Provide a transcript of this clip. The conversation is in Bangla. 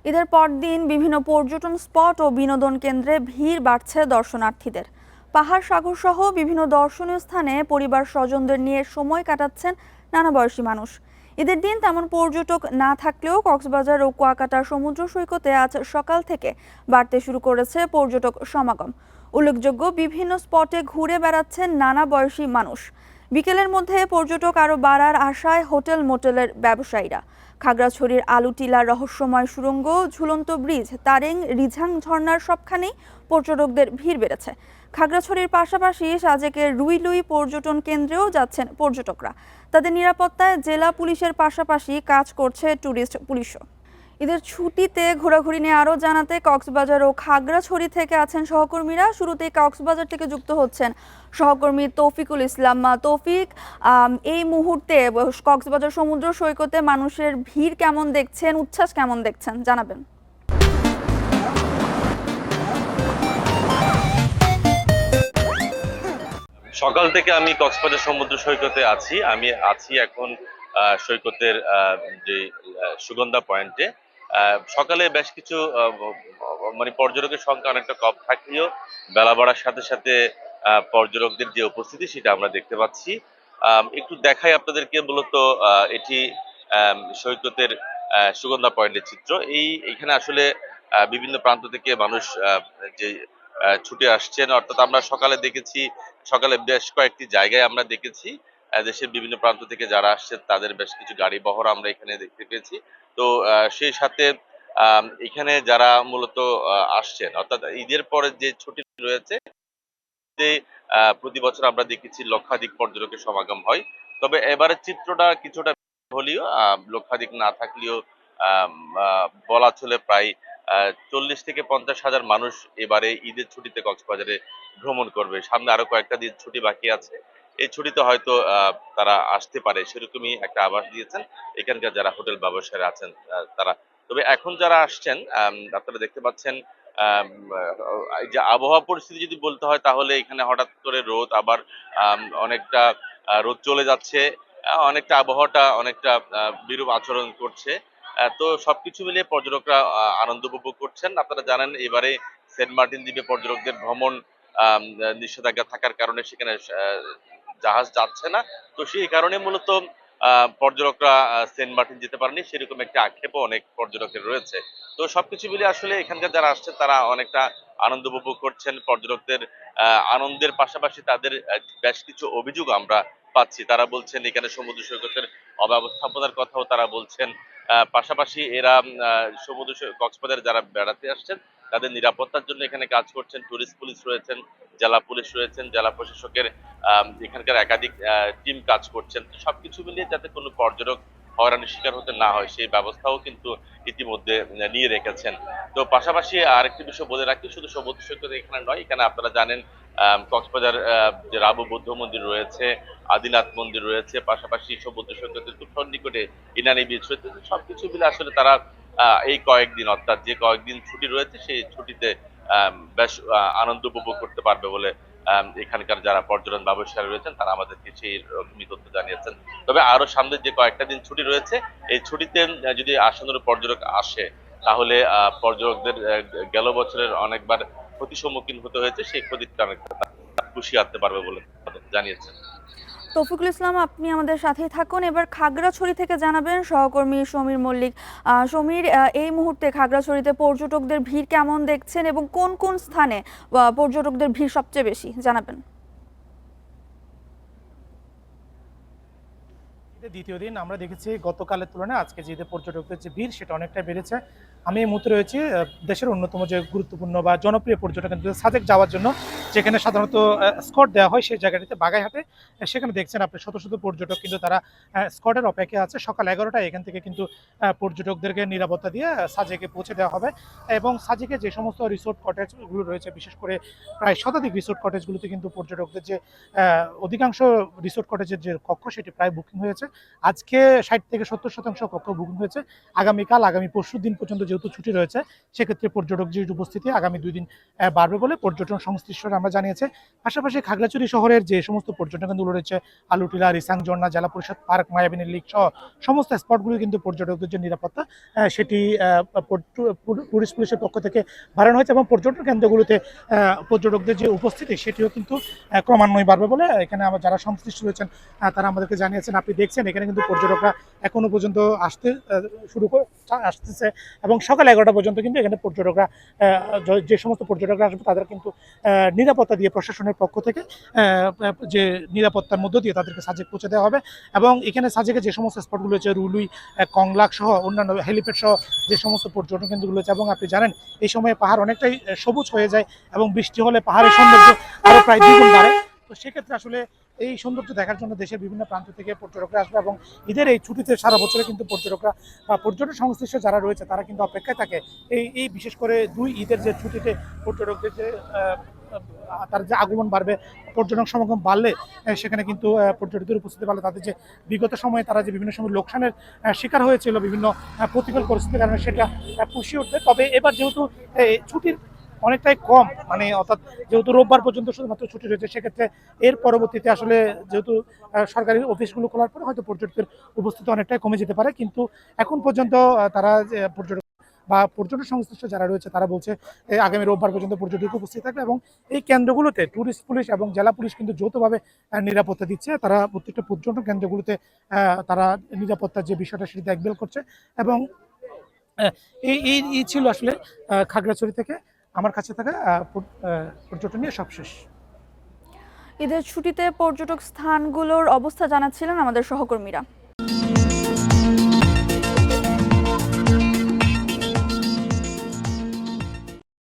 ঈদের পরদিন বিভিন্ন পর্যটন স্পট ও বিনোদন কেন্দ্রে ভিড় বাড়ছে দর্শনার্থীদের। পাহাড় সাগর সহ বিভিন্ন দর্শনীয় স্থানে পরিবার স্বজনদের নিয়ে সময় কাটাচ্ছেন নানা বয়সী মানুষ। ঈদের দিন তেমন পর্যটক না থাকলেও কক্সবাজার ও কুয়াকাটার সমুদ্র সৈকতে আজ সকাল থেকে বাড়তে শুরু করেছে পর্যটক সমাগম। উল্লেখযোগ্য, বিভিন্ন স্পটে ঘুরে বেড়াচ্ছেন নানা বয়সী মানুষ। বিকেলের মধ্যে পর্যটক আরও বাড়ার আশায় হোটেল মোটেলের ব্যবসায়ীরা। খাগড়াছড়ির আলুটিলার রহস্যময় সুড়ঙ্গ, ঝুলন্ত ব্রিজ, তারেং, রিঝাং ঝর্ণার সবখানেই পর্যটকদের ভিড় বেড়েছে। খাগড়াছড়ির পাশাপাশি সাজেকের রুইলুই পর্যটন কেন্দ্রেও যাচ্ছেন পর্যটকরা। তাদের নিরাপত্তায় জেলা পুলিশের পাশাপাশি কাজ করছে ট্যুরিস্ট পুলিশও। ঈদের ছুটিতে ঘোরাঘুরি নিয়ে আরও জানাতে কক্সবাজার ও খাগড়াছড়ি থেকে আছেন সহকর্মীরা। শুরুতেই কক্সবাজার থেকে যুক্ত হচ্ছেন সহকর্মী তৌফিকুল ইসলাম। তৌফিক, এই মুহূর্তে কক্সবাজার সমুদ্র সৈকতে মানুষের ভিড় কেমন দেখছেন, উচ্ছ্বাস কেমন দেখছেন, জানাবেন। সকাল থেকে আমি কক্সবাজার সমুদ্র সৈকতে আছি। আমি আছি এখন সৈকতের যে সুগন্ধা পয়েন্টে। সকালে বেশ কিছু মানে পর্যটকের সংখ্যা অনেকটা কম থাকলেও বেলা বাড়ার সাথে সাথে পর্যটকদের যে উপস্থিতি সেটা আমরা দেখতে পাচ্ছি। একটু দেখাই আপনাদেরকে, মূলত এটি সৈকতের সুগন্ধা পয়েন্টের চিত্র। এইখানে আসলে বিভিন্ন প্রান্ত থেকে মানুষ যে ছুটে আসছেন, অর্থাৎ আমরা সকালে দেখেছি, সকালে বেশ কয়েকটি জায়গায় আমরা দেখেছি দেশের বিভিন্ন প্রান্ত থেকে যারা আসছে তাদের বেশ কিছু গাড়ি বহর আমরা এখানে দেখতে পেয়েছি। তো সেই সাথে এখানে যারা মূলত আসছেন, অর্থাৎ ঈদের পরে যে ছুটি রয়েছে, যে প্রতি বছর আমরা দেখেছি লক্ষাধিক পর্যটকের সমাগম হয়। তবে এবারের চিত্রটা কিছুটা হলেও লক্ষাধিক না থাকলেও আম, বলা চলে প্রায় 40 থেকে 50 হাজার মানুষ এবারে ঈদের ছুটিতে কক্সবাজারে ভ্রমণ করবে। সামনে আরো কয়েকটা দিন ছুটি বাকি আছে। এই ছুটিতে হয়তো তারা আসতে পারে, সেরকমই একটা আভাস দিয়েছেন এখানকার যারা হোটেল ব্যবসায়ী আছেন তারা। তবে এখন যারা আসছেন, আপনারা দেখতে পাচ্ছেন এই যে আবহাওয়া পরিস্থিতি যদি বলতে হয়, তাহলে এখানে হঠাৎ করে রোদ, আবার অনেকটা রোদ চলে যাচ্ছে। অনেকটা আবহাওয়াটা অনেকটা বিরূপ আচরণ করছে। তো সবকিছু মিলিয়ে পর্যটকরা আনন্দ উপভোগ করছেন। আপনারা জানেন এবারে সেন্ট মার্টিন দ্বীপে পর্যটকদের ভ্রমণ নিষেধাজ্ঞা থাকার কারণে সেখানে জাহাজ যাচ্ছে না। তো সেই কারণে মূলত পর্যটকরা সেন্ট মার্টিন যেতে পারেনি, সেরকম একটা আক্ষেপও অনেক পর্যটকের রয়েছে। তো সবকিছু মিলে আসলে এখানকার যারা আসছে তারা অনেকটা আনন্দ উপভোগ করছেন। পর্যটকদের আনন্দের পাশাপাশি তাদের বেশ কিছু অভিযোগ আমরা পাচ্ছি। তারা বলছেন এখানে সমুদ্র সৈকতের অব্যবস্থাপনার কথাও তারা বলছেন। পাশাপাশি এরা কক্সবাজারে যারা বেড়াতে আসছেন তাদের নিরাপত্তার জন্য এখানে কাজ করছেন। টুরিস্ট পুলিশ রয়েছেন, জেলা পুলিশ রয়েছেন, জেলা প্রশাসকের এখানকার একাধিক টিম কাজ করছেন। সবকিছু মিলিয়ে যাতে কোনো পর্যটক হয়রানির শিকার হতে না হয় সেই ব্যবস্থাও কিন্তু ইতিমধ্যে নিয়ে রেখেছেন। তো পাশাপাশি আরেকটি বিষয় বলে রাখি, শুধু সমুদ্র সৈকত এখানে নয়, এখানে আপনারা জানেন কক্সবাজার যে রাবু বৌদ্ধ মন্দির রয়েছে, আদিনাথ মন্দির রয়েছে, পাশাপাশি সমুদ্র সৈকতের খুব সন্নিকটে ইনানি বিচ রয়েছে। সবকিছু মিলে আসলে তারা এই কয়েকদিন, অর্থাৎ যে কয়েকদিন ছুটি রয়েছে সেই ছুটিতে বেশ আনন্দ উপভোগ করতে পারবে বলে এখানকার যারা পর্যটন ব্যবসায়ী রয়েছেন তারা আমাদেরকে সেই রকমই তথ্য জানিয়েছেন। তবে আরো সামনে যে কয়েকটা দিন ছুটি রয়েছে, এই ছুটিতে যদি আসানোর পর্যটক আসে, তাহলে পর্যটকদের গেল বছরের অনেকবার ক্ষতির সম্মুখীন হতে হয়েছে, সেই ক্ষতিটা অনেকটা পুষিয়ে আনতে পারবে বলে জানিয়েছেন। তৌফিকুল ইসলাম, আপনি আমাদের সাথেই থাকুন। এবার খাগড়াছড়ি থেকে জানাবেন সহকর্মী সমীর মল্লিক। সমীর, এই মুহূর্তে খাগড়াছড়িতে পর্যটকদের ভিড় কেমন দেখছেন এবং কোন কোন স্থানে পর্যটকদের ভিড় সবচেয়ে বেশি, জানাবেন। দ্বিতীয় দিন আমরা দেখেছি গতকালের তুলনায় আজকে যে পর্যটকদের যে ভিড় সেটা অনেকটাই বেড়েছে। আমি এই মুহূর্তে রয়েছি দেশের অন্যতম যে গুরুত্বপূর্ণ বা জনপ্রিয় পর্যটন কেন্দ্র সাজেক যাওয়ার জন্য, যেখানে সাধারণত স্কট দেওয়া হয় সেই জায়গাটিতে বাগাইহাটে। সেখানে দেখছেন আপনি শত শত পর্যটক কিন্তু তারা স্কটের অপেক্ষায় আছে। সকাল 11টায় এখান থেকে কিন্তু পর্যটকদেরকে নিরাপত্তা দিয়ে সাজেকে পৌঁছে দেওয়া হবে। এবং সাজেকে যে সমস্ত রিসোর্ট কটেজগুলো রয়েছে, বিশেষ করে প্রায় শতাধিক রিসোর্ট কটেজগুলোতে কিন্তু পর্যটকদের যে অধিকাংশ রিসোর্ট কটেজের যে কক্ষ সেটি প্রায় বুকিং হয়েছে। আজকে 60 থেকে 70% কক্ষ বুকিং হয়েছে। আগামী পরশু দিন পর্যন্ত যে যেহেতু ছুটি রয়েছে, সেক্ষেত্রে পর্যটক যে উপস্থিতি আগামী 2 দিন বাড়বে বলে পর্যটন সংশ্লিষ্টরা আমরা জানিয়েছে। পাশাপাশি খাগড়াছড়ি শহরের যে সমস্ত পর্যটন কেন্দ্রগুলো রয়েছে, আলুটিলা, রিসাং ঝর্ণা, জেলা পরিষদ পার্ক, মায়াবিনী লেক সহ সমস্ত স্পটগুলো কিন্তু পর্যটকদের যে নিরাপত্তা সেটি টুরিস্ট পুলিশের পক্ষ থেকে বাড়ানো হয়েছে, এবং পর্যটন কেন্দ্রগুলোতে পর্যটকদের যে উপস্থিতি সেটিও কিন্তু ক্রমান্বয়ে বাড়বে বলে এখানে আমার যারা সংশ্লিষ্ট রয়েছেন তারা আমাদেরকে জানিয়েছেন। আপনি দেখছেন এখানে কিন্তু পর্যটকরা এখনো পর্যন্ত আসতেছে, এবং সকাল 11টা পর্যন্ত কিন্তু এখানে পর্যটকরা যে সমস্ত পর্যটকরা আসবে তাদের কিন্তু নিরাপত্তা দিয়ে প্রশাসনের পক্ষ থেকে যে নিরাপত্তার মধ্য দিয়ে তাদেরকে সাজেক পৌঁছে দেওয়া হবে। এবং এখানে সাজেকে যে সমস্ত স্পটগুলো রয়েছে, রুলুই, কংলাক সহ অন্যান্য হেলিপ্যাড সহ যে সমস্ত পর্যটন কেন্দ্রগুলো রয়েছে, এবং আপনি জানেন এই সময়ে পাহাড় অনেকটাই সবুজ হয়ে যায়, এবং বৃষ্টি হলে পাহাড়ের সৌন্দর্য আরও প্রায় দ্বিগুণ বাড়ে। তো সেক্ষেত্রে আসলে এই সৌন্দর্য দেখার জন্য দেশের বিভিন্ন প্রান্ত থেকে পর্যটকরা আসবে, এবং ঈদের এই ছুটিতে সারা বছরে কিন্তু পর্যটকরা বা পর্যটন সংশ্লিষ্ট যারা রয়েছে তারা কিন্তু অপেক্ষায় থাকে এই বিশেষ করে 2 ঈদের যে ছুটিতে পর্যটকদের যে তার যে আগমন বাড়বে, পর্যটন সমাগম বাড়লে সেখানে কিন্তু পর্যটকদের উপস্থিতি বাড়লে তাদের যে বিগত সময়ে তারা যে বিভিন্ন সময় লোকসানের শিকার হয়েছিল বিভিন্ন প্রতিকূল পরিস্থিতির কারণে, সেটা পুষিয়ে উঠবে। তবে এবার যেহেতু ছুটির অনেকটাই কম, মানে অর্থাৎ যেহেতু রোববার পর্যন্ত শুধুমাত্র ছুটি রয়েছে, সেক্ষেত্রে এর পরবর্তীতে আসলে যেহেতু সরকারি অফিসগুলো খোলার পরে হয়তো পর্যটকের উপস্থিতি অনেকটাই কমে যেতে পারে। কিন্তু এখন পর্যন্ত তারা যে পর্যটক বা পর্যটন সংশ্লিষ্ট যারা রয়েছে তারা বলছে আগামী রোববার পর্যন্ত পর্যটক উপস্থিত থাকবে, এবং এই কেন্দ্রগুলোতে ট্যুরিস্ট পুলিশ এবং জেলা পুলিশ কিন্তু যৌথভাবে নিরাপত্তা দিচ্ছে। তারা প্রত্যেকটা পর্যটন কেন্দ্রগুলোতে তারা নিরাপত্তার যে বিষয়টা সেটি দেখভাল করছে। এবং এই ছিল আসলে খাগড়াছড়ি থেকে আমার কাছে থাকা পর্যটন নিয়ে সবশেষ। ঈদের ছুটিতে পর্যটক স্থানগুলোর অবস্থা জানাচ্ছিলেন আমাদের সহকর্মীরা।